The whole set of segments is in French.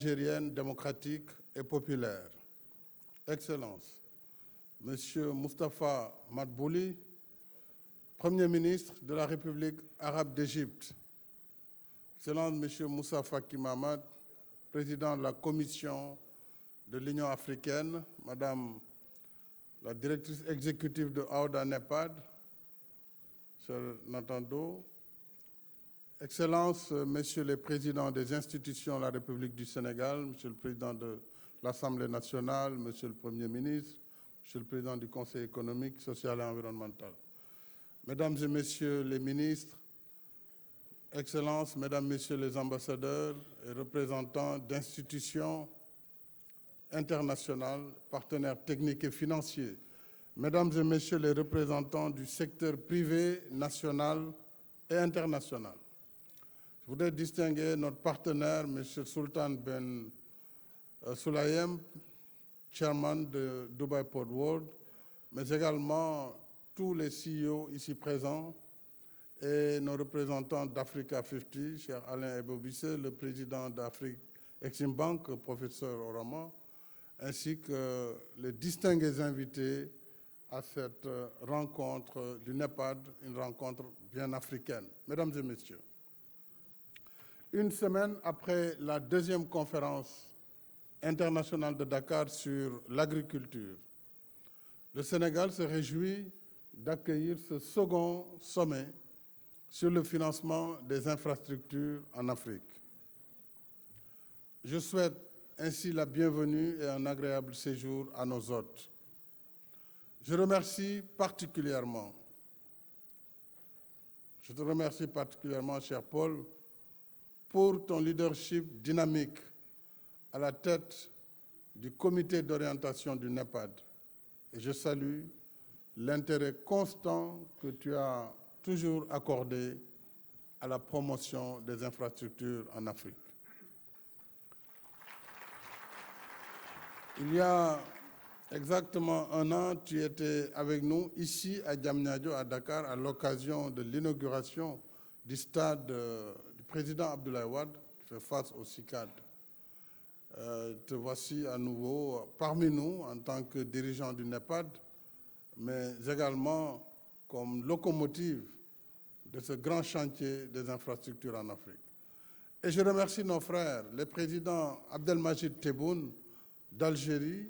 Algérienne démocratique et populaire. Excellences, Monsieur Moustapha Madbouli, Premier ministre de la République arabe d'Égypte. Excellence, Monsieur Moussa Faki Mahamat, président de la Commission de l'Union africaine, Madame la directrice exécutive de Aouda NEPAD, Sœur Natando, Excellences, Messieurs les présidents des institutions de la République du Sénégal, Monsieur le Président de l'Assemblée nationale, Monsieur le Premier ministre, Monsieur le Président du Conseil économique, social et environnemental, Mesdames et Messieurs les ministres, Excellences, Mesdames, Messieurs les ambassadeurs et représentants d'institutions internationales, partenaires techniques et financiers, Mesdames et Messieurs les représentants du secteur privé national et international. Je voudrais distinguer notre partenaire, M. Sultan Ben Sulayem, chairman de Dubai Port World, mais également tous les CEO ici présents et nos représentants d'Africa 50, cher Alain Ebobissé, le président d'Afrique Exim Bank, professeur Orama, ainsi que les distingués invités à cette rencontre du NEPAD, une rencontre bien africaine. Mesdames et messieurs, une semaine après la deuxième conférence internationale de Dakar sur l'agriculture, le Sénégal se réjouit d'accueillir ce second sommet sur le financement des infrastructures en Afrique. Je souhaite ainsi la bienvenue et un agréable séjour à nos hôtes. Je te remercie particulièrement, cher Paul, pour ton leadership dynamique à la tête du comité d'orientation du NEPAD. Et je salue l'intérêt constant que tu as toujours accordé à la promotion des infrastructures en Afrique. Il y a exactement un an, tu étais avec nous ici à Diamniadio, à Dakar, à l'occasion de l'inauguration du stade du président Abdoulaye Wade, qui fait face au CICAD. Te voici à nouveau parmi nous en tant que dirigeant du NEPAD, mais également comme locomotive de ce grand chantier des infrastructures en Afrique. Et je remercie nos frères, les présidents Abdelmajid Tebboune d'Algérie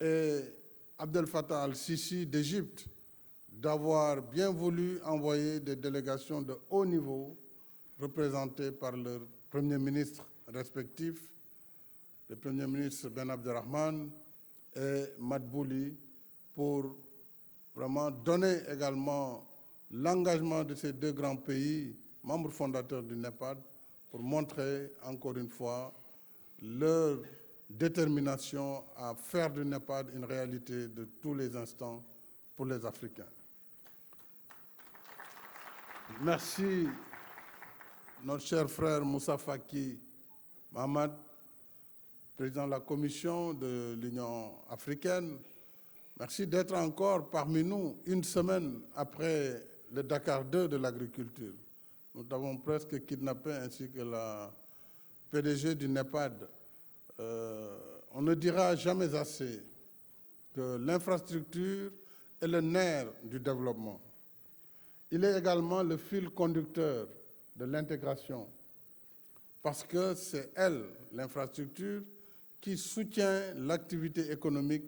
et Abdel Fattah al-Sisi d'Égypte, d'avoir bien voulu envoyer des délégations de haut niveau représentées par leurs premiers ministres respectifs, le Premier ministre Ben Abdelrahman et Madbouli, pour vraiment donner également l'engagement de ces deux grands pays, membres fondateurs du NEPAD, pour montrer encore une fois leur détermination à faire du NEPAD une réalité de tous les instants pour les Africains. Merci, notre cher frère Moussa Faki Mahamat, président de la Commission de l'Union africaine. Merci d'être encore parmi nous une semaine après le Dakar 2 de l'agriculture. Nous t'avons presque kidnappé ainsi que la PDG du NEPAD. On ne dira jamais assez que l'infrastructure est le nerf du développement. Il est également le fil conducteur de l'intégration, parce que c'est elle, l'infrastructure, qui soutient l'activité économique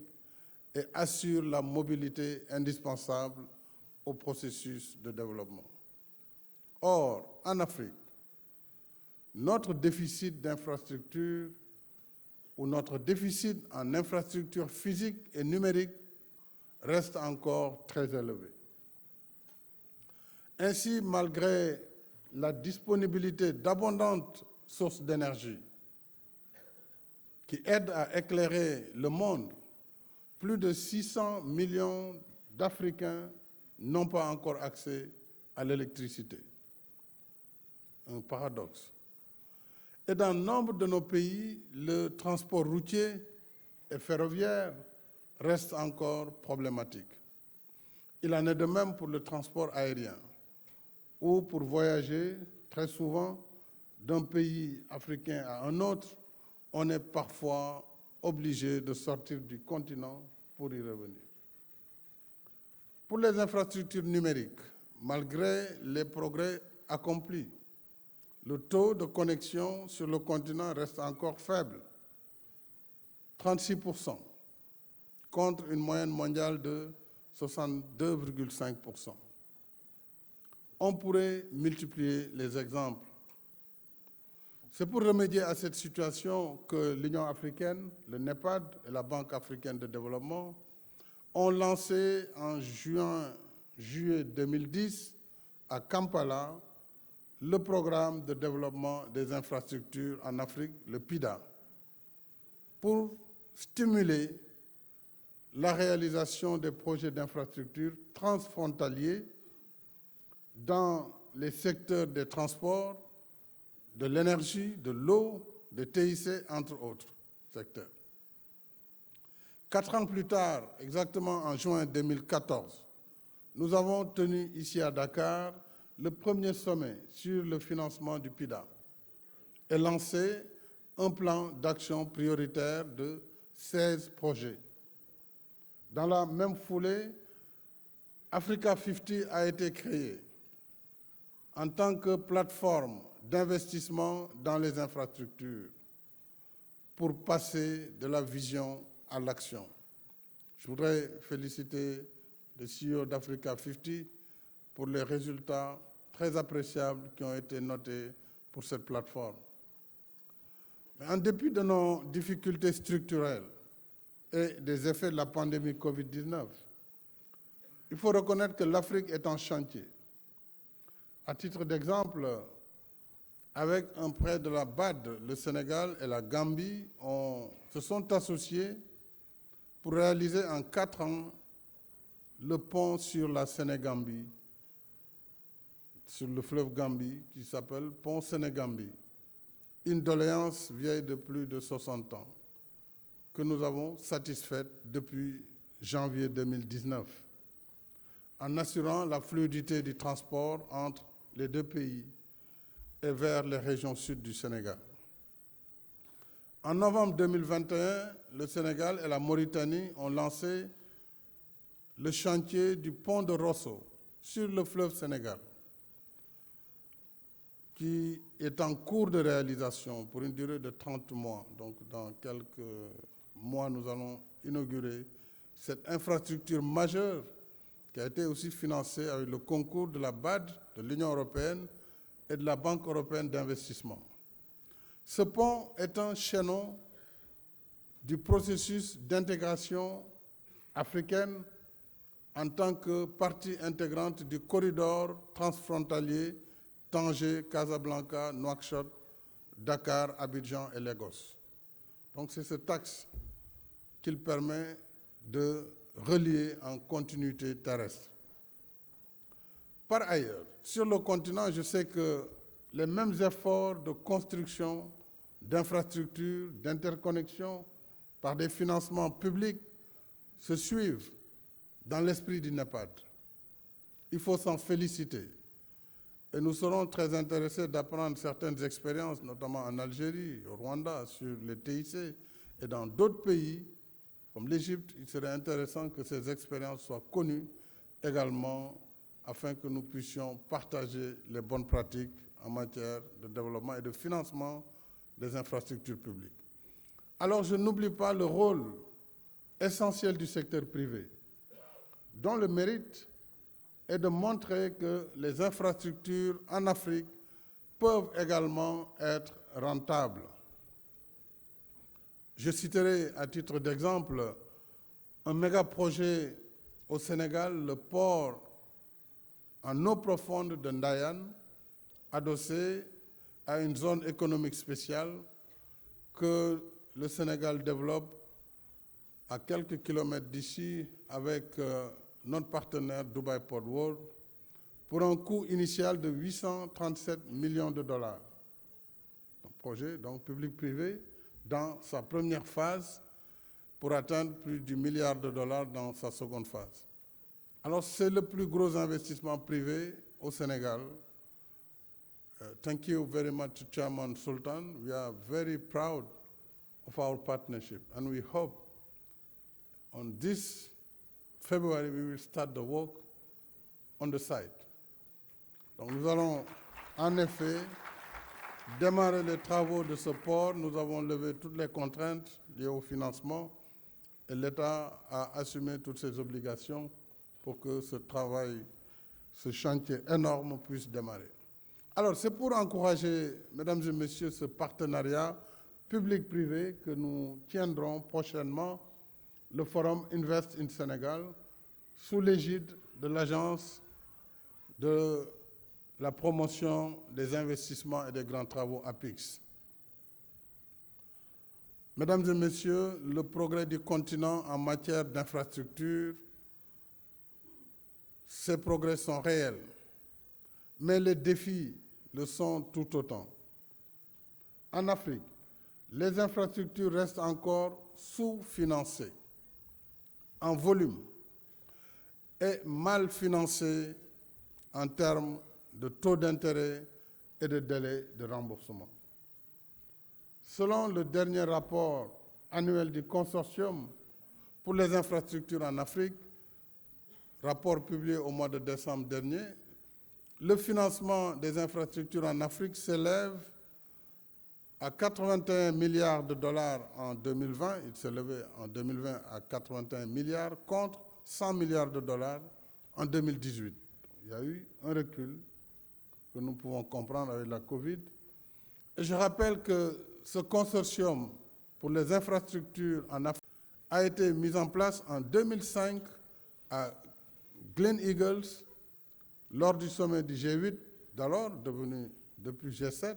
et assure la mobilité indispensable au processus de développement. Or, en Afrique, notre déficit d'infrastructures ou notre déficit en infrastructures physiques et numériques reste encore très élevé. Ainsi, malgré la disponibilité d'abondantes sources d'énergie qui aident à éclairer le monde, plus de 600 millions d'Africains n'ont pas encore accès à l'électricité. Un paradoxe. Et dans nombre de nos pays, le transport routier et ferroviaire reste encore problématique. Il en est de même pour le transport aérien, où pour voyager, très souvent, d'un pays africain à un autre, on est parfois obligé de sortir du continent pour y revenir. Pour les infrastructures numériques, malgré les progrès accomplis, le taux de connexion sur le continent reste encore faible, 36%, contre une moyenne mondiale de 62,5%. On pourrait multiplier les exemples. C'est pour remédier à cette situation que l'Union africaine, le NEPAD et la Banque africaine de développement ont lancé en juillet 2010 à Kampala le programme de développement des infrastructures en Afrique, le PIDA, pour stimuler la réalisation des projets d'infrastructures transfrontaliers dans les secteurs des transports, de l'énergie, de l'eau, des TIC, entre autres secteurs. 4 ans plus tard, exactement en juin 2014, nous avons tenu ici à Dakar le premier sommet sur le financement du PIDA et lancé un plan d'action prioritaire de 16 projets. Dans la même foulée, Africa 50 a été créé en tant que plateforme d'investissement dans les infrastructures pour passer de la vision à l'action. Je voudrais féliciter le CEO d'Africa 50 pour les résultats très appréciables qui ont été notés pour cette plateforme. Mais en dépit de nos difficultés structurelles et des effets de la pandémie Covid-19, il faut reconnaître que l'Afrique est en chantier. À titre d'exemple, avec un prêt de la BAD, le Sénégal et la Gambie se sont associés pour réaliser en 4 ans le pont sur la Sénégambie, sur le fleuve Gambie, qui s'appelle Pont Sénégambie, une doléance vieille de plus de 60 ans, que nous avons satisfaite depuis janvier 2019, en assurant la fluidité du transport entre les deux pays et vers les régions sud du Sénégal. En novembre 2021, le Sénégal et la Mauritanie ont lancé le chantier du pont de Rosso sur le fleuve Sénégal, qui est en cours de réalisation pour une durée de 30 mois. Donc, dans quelques mois, nous allons inaugurer cette infrastructure majeure qui a été aussi financée avec le concours de la BAD, de l'Union européenne et de la Banque européenne d'investissement. Ce pont est un chaînon du processus d'intégration africaine en tant que partie intégrante du corridor transfrontalier Tanger, Casablanca, Nouakchott, Dakar, Abidjan et Lagos. Donc c'est cet axe qu'il permet de relier en continuité terrestre. Par ailleurs, sur le continent, je sais que les mêmes efforts de construction, d'infrastructures, d'interconnexion par des financements publics se suivent dans l'esprit du NEPAD. Il faut s'en féliciter. Et nous serons très intéressés d'apprendre certaines expériences, notamment en Algérie, au Rwanda, sur les TIC et dans d'autres pays, comme l'Égypte. Il serait intéressant que ces expériences soient connues également afin que nous puissions partager les bonnes pratiques en matière de développement et de financement des infrastructures publiques. Alors je n'oublie pas le rôle essentiel du secteur privé, dont le mérite est de montrer que les infrastructures en Afrique peuvent également être rentables. Je citerai à titre d'exemple un méga-projet au Sénégal, le port en eau profonde de Ndayane, adossé à une zone économique spéciale que le Sénégal développe à quelques kilomètres d'ici avec notre partenaire Dubai Port World pour un coût initial de 837 millions de dollars. Un projet donc public-privé dans sa première phase pour atteindre plus du milliard de dollars dans sa seconde phase. Alors c'est le plus gros investissement privé au Sénégal. Thank you very much, Chairman Sultan. We are very proud of our partnership. And we hope on this February, we will start the work on the site. Donc nous allons en effet démarrer les travaux de ce port. Nous avons levé toutes les contraintes liées au financement et l'État a assumé toutes ses obligations pour que ce travail, ce chantier énorme puisse démarrer. Alors c'est pour encourager, mesdames et messieurs, ce partenariat public-privé que nous tiendrons prochainement le forum Invest in Sénégal sous l'égide de l'Agence de la promotion des investissements et des grands travaux APIX. Mesdames et messieurs, le progrès du continent en matière d'infrastructure, ces progrès sont réels, mais les défis le sont tout autant. En Afrique, les infrastructures restent encore sous-financées en volume et mal financées en termes de taux d'intérêt et de délai de remboursement. Selon le dernier rapport annuel du Consortium pour les infrastructures en Afrique, rapport publié au mois de décembre dernier, le financement des infrastructures en Afrique s'élève à 81 milliards de dollars en 2020. Il s'élevait en 2020 à 81 milliards contre 100 milliards de dollars en 2018. Il y a eu un recul que nous pouvons comprendre avec la Covid. Et je rappelle que ce consortium pour les infrastructures en Afrique a été mis en place en 2005 à Glen Eagles lors du sommet du G8, d'alors devenu depuis G7,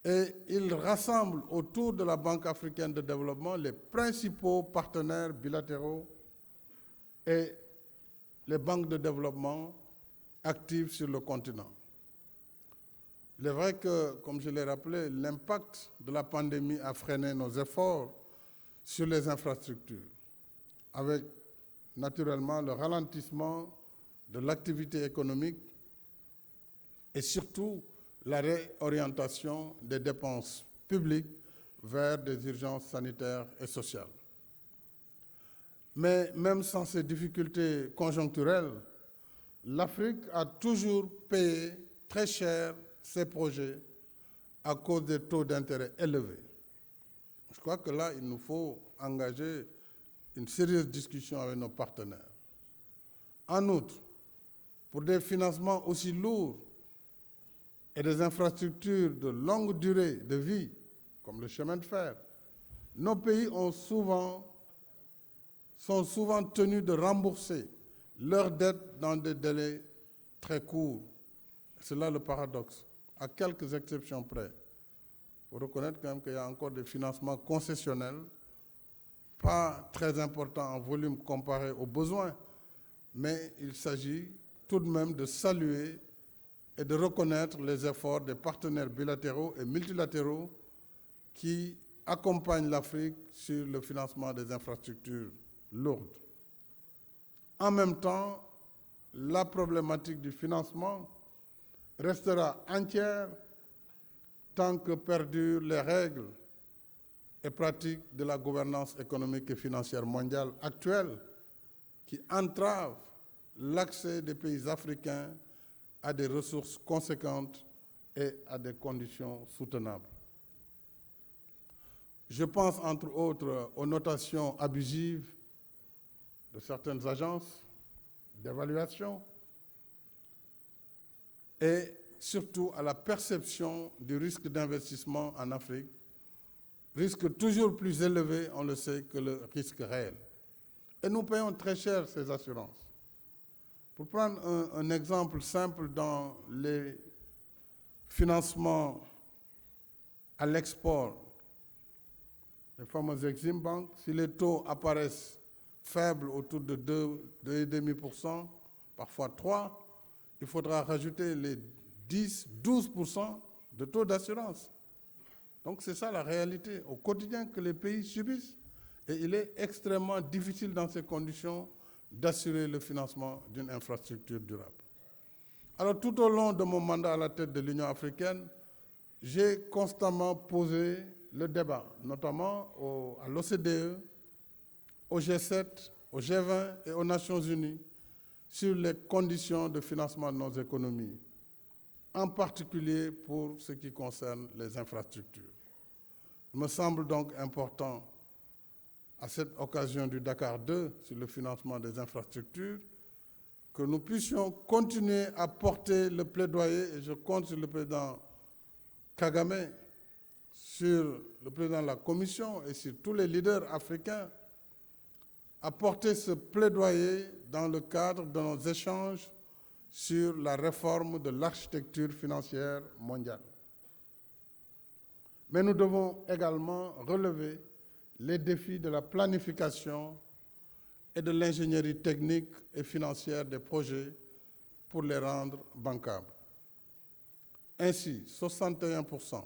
et il rassemble autour de la Banque africaine de développement les principaux partenaires bilatéraux et les banques de développement actives sur le continent. Il est vrai que, comme je l'ai rappelé, l'impact de la pandémie a freiné nos efforts sur les infrastructures, avec naturellement le ralentissement de l'activité économique et surtout la réorientation des dépenses publiques vers des urgences sanitaires et sociales. Mais même sans ces difficultés conjoncturelles, l'Afrique a toujours payé très cher ses projets à cause des taux d'intérêt élevés. Je crois que là, il nous faut engager une sérieuse discussion avec nos partenaires. En outre, pour des financements aussi lourds et des infrastructures de longue durée de vie, comme le chemin de fer, nos pays sont souvent tenus de rembourser leurs dettes dans des délais très courts. C'est là le paradoxe, à quelques exceptions près. Il faut reconnaître quand même qu'il y a encore des financements concessionnels, pas très importants en volume comparé aux besoins, mais il s'agit tout de même de saluer et de reconnaître les efforts des partenaires bilatéraux et multilatéraux qui accompagnent l'Afrique sur le financement des infrastructures lourdes. En même temps, la problématique du financement restera entière tant que perdurent les règles et pratiques de la gouvernance économique et financière mondiale actuelle qui entravent l'accès des pays africains à des ressources conséquentes et à des conditions soutenables. Je pense entre autres aux notations abusives de certaines agences d'évaluation et surtout à la perception du risque d'investissement en Afrique, risque toujours plus élevé, on le sait, que le risque réel. Et nous payons très cher ces assurances. Pour prendre un exemple simple dans les financements à l'export, les fameux Exim Bank, si les taux apparaissent faibles autour de 2,5%, parfois 3%, il faudra rajouter les 10-12% de taux d'assurance. Donc c'est ça la réalité au quotidien que les pays subissent. Et il est extrêmement difficile dans ces conditions d'assurer le financement d'une infrastructure durable. Alors tout au long de mon mandat à la tête de l'Union africaine, j'ai constamment posé le débat, notamment à l'OCDE, au G7, au G20 et aux Nations Unies, sur les conditions de financement de nos économies, en particulier pour ce qui concerne les infrastructures. Il me semble donc important, à cette occasion du Dakar 2 sur le financement des infrastructures, que nous puissions continuer à porter le plaidoyer, et je compte sur le président Kagame, sur le président de la Commission et sur tous les leaders africains, à porter ce plaidoyer dans le cadre de nos échanges sur la réforme de l'architecture financière mondiale. Mais nous devons également relever les défis de la planification et de l'ingénierie technique et financière des projets pour les rendre bancables. Ainsi, 61%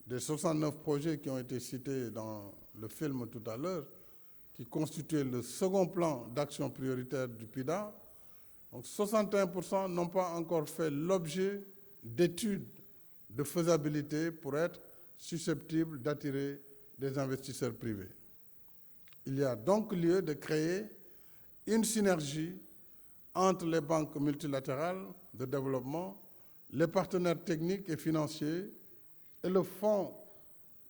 des 69 projets qui ont été cités dans le film tout à l'heure, qui constituaient le second plan d'action prioritaire du PIDA, donc 61% n'ont pas encore fait l'objet d'études de faisabilité pour être susceptibles d'attirer des investisseurs privés. Il y a donc lieu de créer une synergie entre les banques multilatérales de développement, les partenaires techniques et financiers et le fonds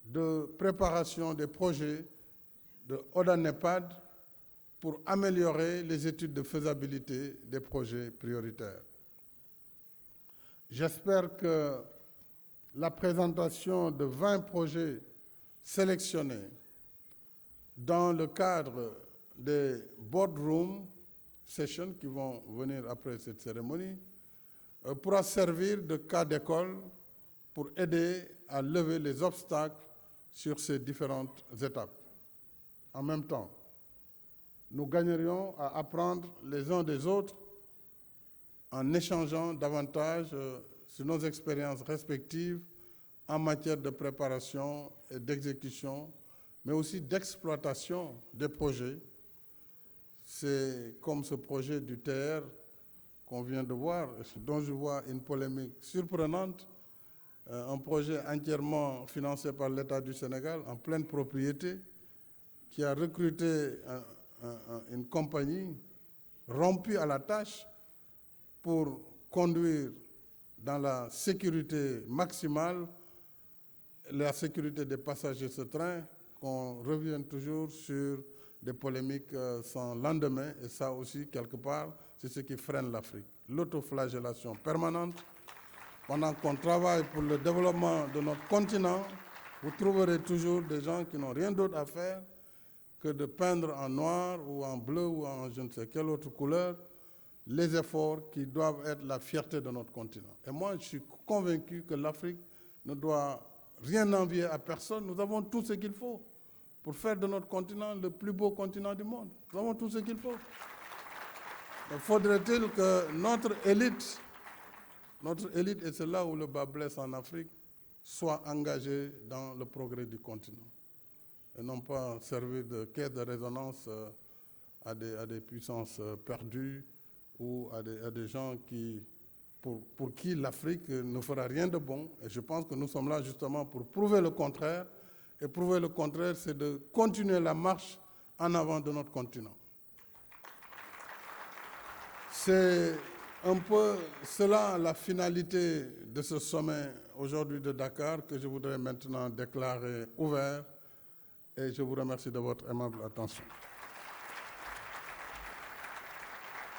de préparation des projets de ODA-NEPAD pour améliorer les études de faisabilité des projets prioritaires. J'espère que la présentation de 20 projets sélectionnés dans le cadre des boardroom sessions qui vont venir après cette cérémonie pourra servir de cas d'école pour aider à lever les obstacles sur ces différentes étapes. En même temps, nous gagnerions à apprendre les uns des autres en échangeant davantage sur nos expériences respectives en matière de préparation et d'exécution, mais aussi d'exploitation des projets. C'est comme ce projet du TR qu'on vient de voir, dont je vois une polémique surprenante, un projet entièrement financé par l'État du Sénégal, en pleine propriété, qui a recruté une compagnie rompue à la tâche pour conduire dans la sécurité maximale, la sécurité des passagers de ce train, qu'on revienne toujours sur des polémiques sans lendemain, et ça aussi, quelque part, c'est ce qui freine l'Afrique. L'autoflagellation permanente. Pendant qu'on travaille pour le développement de notre continent, vous trouverez toujours des gens qui n'ont rien d'autre à faire que de peindre en noir ou en bleu ou en je ne sais quelle autre couleur les efforts qui doivent être la fierté de notre continent. Et moi, je suis convaincu que l'Afrique ne doit rien envier à personne. Nous avons tout ce qu'il faut pour faire de notre continent le plus beau continent du monde. Nous avons tout ce qu'il faut. Mais faudrait-il que notre élite, et c'est là où le bas blesse en Afrique, soit engagée dans le progrès du continent et non pas servir de caisse de résonance à des puissances perdues ou à des gens pour qui l'Afrique ne fera rien de bon. Et je pense que nous sommes là justement pour prouver le contraire. Et prouver le contraire, c'est de continuer la marche en avant de notre continent. C'est un peu cela la finalité de ce sommet aujourd'hui de Dakar que je voudrais maintenant déclarer ouvert. Et je vous remercie de votre aimable attention.